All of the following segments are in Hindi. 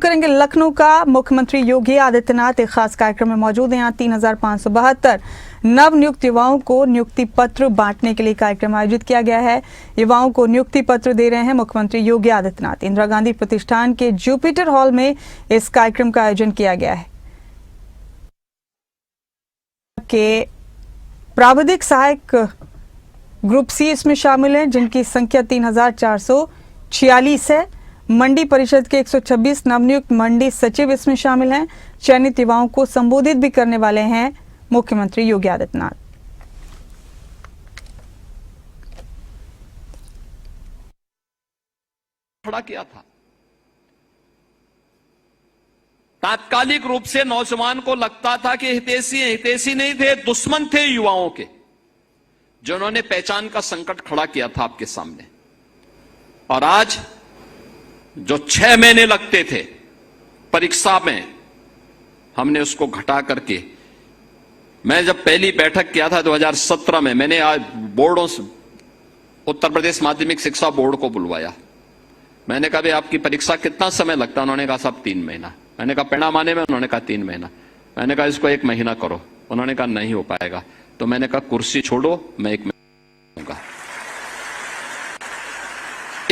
करेंगे लखनऊ का। मुख्यमंत्री योगी आदित्यनाथ एक खास कार्यक्रम में मौजूद हैं। यहाँ 3572 नव नियुक्त युवाओं को नियुक्ति पत्र बांटने के लिए कार्यक्रम आयोजित किया गया है। युवाओं को नियुक्ति पत्र दे रहे हैं मुख्यमंत्री योगी आदित्यनाथ। इंदिरा गांधी प्रतिष्ठान के जुपिटर हॉल में इस कार्यक्रम का आयोजन किया गया है। के प्राविधिक सहायक ग्रुप सी इसमें शामिल हैं, जिनकी संख्या 3446 है। मंडी परिषद के 126 नवनियुक्त मंडी सचिव इसमें शामिल हैं। चयनित युवाओं को संबोधित भी करने वाले हैं मुख्यमंत्री योगी आदित्यनाथ। खड़ा किया था। तात्कालिक रूप से नौजवान को लगता था कि हितैषी नहीं थे, दुश्मन थे युवाओं के, जिन्होंने पहचान का संकट खड़ा किया था आपके सामने। और आज जो 6 महीने लगते थे परीक्षा में, हमने उसको घटा करके, मैं जब पहली बैठक किया था 2017 में, मैंने आज बोर्डों से उत्तर प्रदेश माध्यमिक शिक्षा बोर्ड को बुलवाया। मैंने कहा भाई आपकी परीक्षा कितना समय लगता है? उन्होंने कहा साहब 3 महीना। मैंने कहा परिणाम आने में? उन्होंने कहा 3 महीना। मैंने कहा इसको 1 महीना करो। उन्होंने कहा नहीं हो पाएगा। तो मैंने कहा कुर्सी छोड़ो, मैं 1 महीना दूंगा,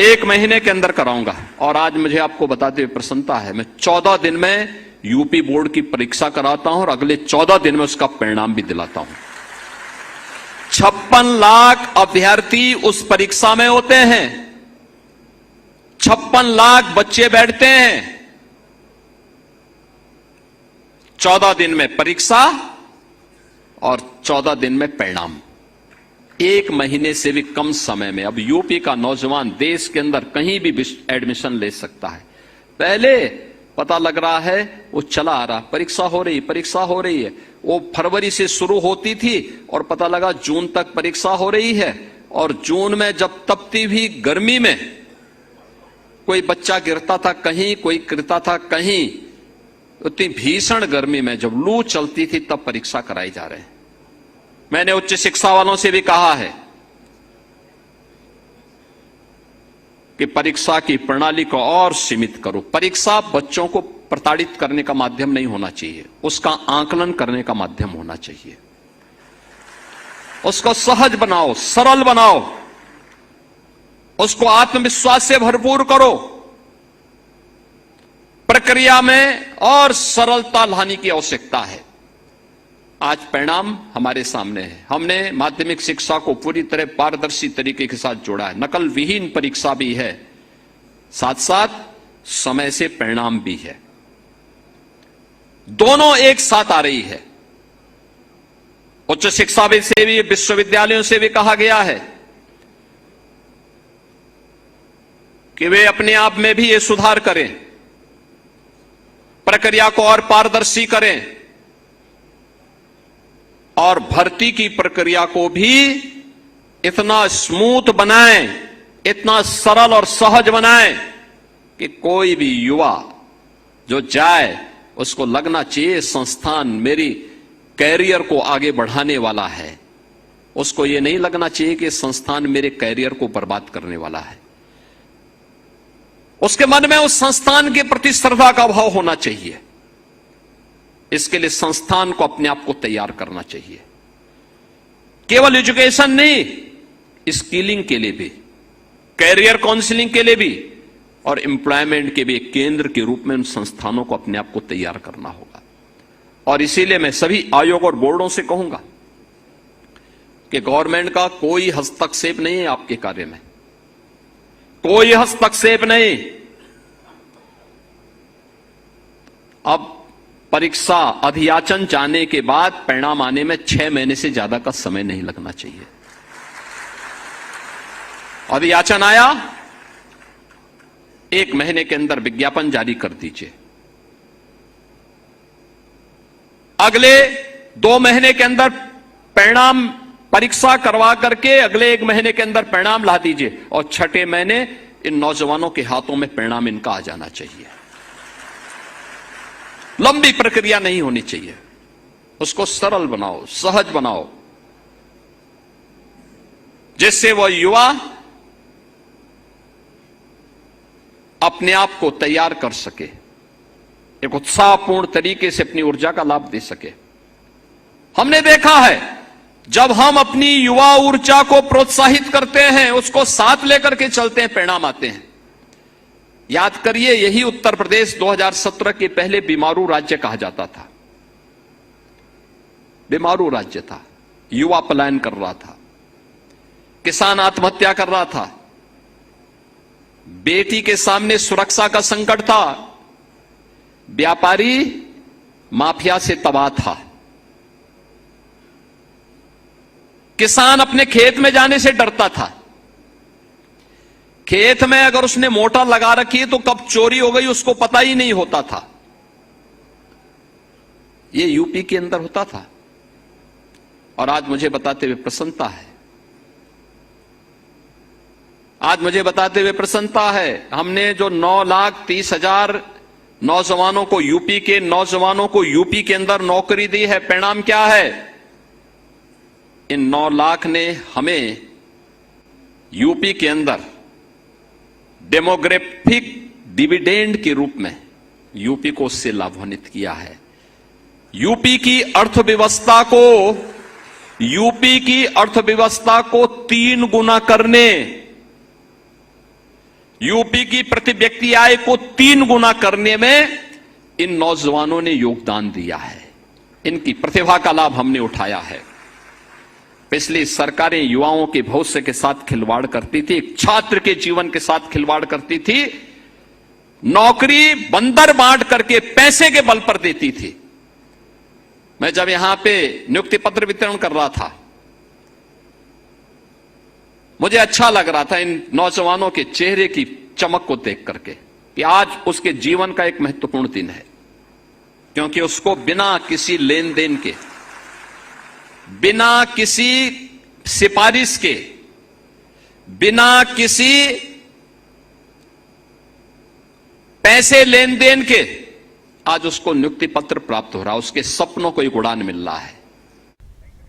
1 महीने के अंदर कराऊंगा। और आज मुझे आपको बताते हुए प्रसन्नता है, मैं 14 दिन में यूपी बोर्ड की परीक्षा कराता हूं और अगले 14 दिन में उसका परिणाम भी दिलाता हूं। 56 लाख अभ्यर्थी उस परीक्षा में होते हैं, 56 लाख बच्चे बैठते हैं। 14 दिन में परीक्षा और 14 दिन में परिणाम, 1 महीने से भी कम समय में अब यूपी का नौजवान देश के अंदर कहीं भी एडमिशन ले सकता है। पहले पता लग रहा है वो चला आ रहा, परीक्षा हो रही है। वो फरवरी से शुरू होती थी और पता लगा जून तक परीक्षा हो रही है। और जून में जब तपती हुई गर्मी में कोई बच्चा गिरता था कहीं, कोई गिरता था कहीं, उतनी भीषण गर्मी में जब लू चलती थी तब परीक्षा कराई जा रहे हैं। मैंने उच्च शिक्षा वालों से भी कहा है कि परीक्षा की प्रणाली को और सीमित करो। परीक्षा बच्चों को प्रताड़ित करने का माध्यम नहीं होना चाहिए, उसका आकलन करने का माध्यम होना चाहिए। उसको सहज बनाओ, सरल बनाओ, उसको आत्मविश्वास से भरपूर करो। प्रक्रिया में और सरलता लाने की आवश्यकता है। आज परिणाम हमारे सामने है। हमने माध्यमिक शिक्षा को पूरी तरह पारदर्शी तरीके के साथ जोड़ा है। नकल विहीन परीक्षा भी है, साथ साथ समय से परिणाम भी है। दोनों एक साथ आ रही है। उच्च शिक्षा से भी, विश्वविद्यालयों से भी कहा गया है कि वे अपने आप में भी ये सुधार करें, प्रक्रिया को और पारदर्शी करें और भर्ती की प्रक्रिया को भी इतना स्मूथ बनाएं, इतना सरल और सहज बनाएं कि कोई भी युवा जो जाए उसको लगना चाहिए संस्थान मेरी कैरियर को आगे बढ़ाने वाला है। उसको ये नहीं लगना चाहिए कि संस्थान मेरे कैरियर को बर्बाद करने वाला है। उसके मन में उस संस्थान के प्रति श्रद्धा का भाव होना चाहिए। इसके लिए संस्थान को अपने आप को तैयार करना चाहिए। केवल एजुकेशन नहीं, स्किलिंग के लिए भी, कैरियर काउंसलिंग के लिए भी और एम्प्लॉयमेंट के भी एक केंद्र के रूप में उन संस्थानों को अपने आप को तैयार करना होगा। और इसीलिए मैं सभी आयोग और बोर्डों से कहूंगा कि गवर्नमेंट का कोई हस्तक्षेप नहीं है आपके कार्य में, कोई हस्तक्षेप नहीं। अब परीक्षा अधियाचन जाने के बाद परिणाम आने में 6 महीने से ज्यादा का समय नहीं लगना चाहिए। अधियाचन आया, 1 महीने के अंदर विज्ञापन जारी कर दीजिए। अगले 2 महीने के अंदर परिणाम, परीक्षा करवा करके अगले 1 महीने के अंदर परिणाम ला दीजिए और 6ठे महीने इन नौजवानों के हाथों में परिणाम इनका आ जाना चाहिए। लंबी प्रक्रिया नहीं होनी चाहिए, उसको सरल बनाओ, सहज बनाओ, जिससे वह युवा अपने आप को तैयार कर सके एक उत्साहपूर्ण तरीके से अपनी ऊर्जा का लाभ दे सके। हमने देखा है जब हम अपनी युवा ऊर्जा को प्रोत्साहित करते हैं, उसको साथ लेकर के चलते हैं, परिणाम आते हैं। याद करिए, यही उत्तर प्रदेश 2017 के पहले बीमारू राज्य कहा जाता था। बीमारू राज्य था, युवा पलायन कर रहा था, किसान आत्महत्या कर रहा था, बेटी के सामने सुरक्षा का संकट था, व्यापारी माफिया से तबाह था, किसान अपने खेत में जाने से डरता था। खेत में अगर उसने मोटर लगा रखी है तो कब चोरी हो गई उसको पता ही नहीं होता था। यह यूपी के अंदर होता था और आज मुझे बताते हुए प्रसन्नता है। आज मुझे बताते हुए प्रसन्नता है, हमने जो 9,30,000 नौजवानों को, यूपी के नौजवानों को यूपी के अंदर नौकरी दी है। परिणाम क्या है? इन 9 लाख ने हमें यूपी के अंदर डेमोग्राफिक डिविडेंड के रूप में यूपी को उससे लाभान्वित किया है। यूपी की अर्थव्यवस्था को 3 गुना करने, यूपी की प्रति व्यक्ति आय को 3 गुना करने में इन नौजवानों ने योगदान दिया है। इनकी प्रतिभा का लाभ हमने उठाया है। पिछली सरकारें युवाओं के भविष्य के साथ खिलवाड़ करती थी, एक छात्र के जीवन के साथ खिलवाड़ करती थी, नौकरी बंदर बांट करके पैसे के बल पर देती थी। मैं जब यहां पे नियुक्ति पत्र वितरण कर रहा था, मुझे अच्छा लग रहा था इन नौजवानों के चेहरे की चमक को देख करके कि आज उसके जीवन का एक महत्वपूर्ण दिन है, क्योंकि उसको बिना किसी लेन देन के, बिना किसी सिफारिश के, बिना किसी पैसे लेन देन के आज उसको नियुक्ति पत्र प्राप्त हो रहा है। उसके सपनों को एक उड़ान मिल रहा है।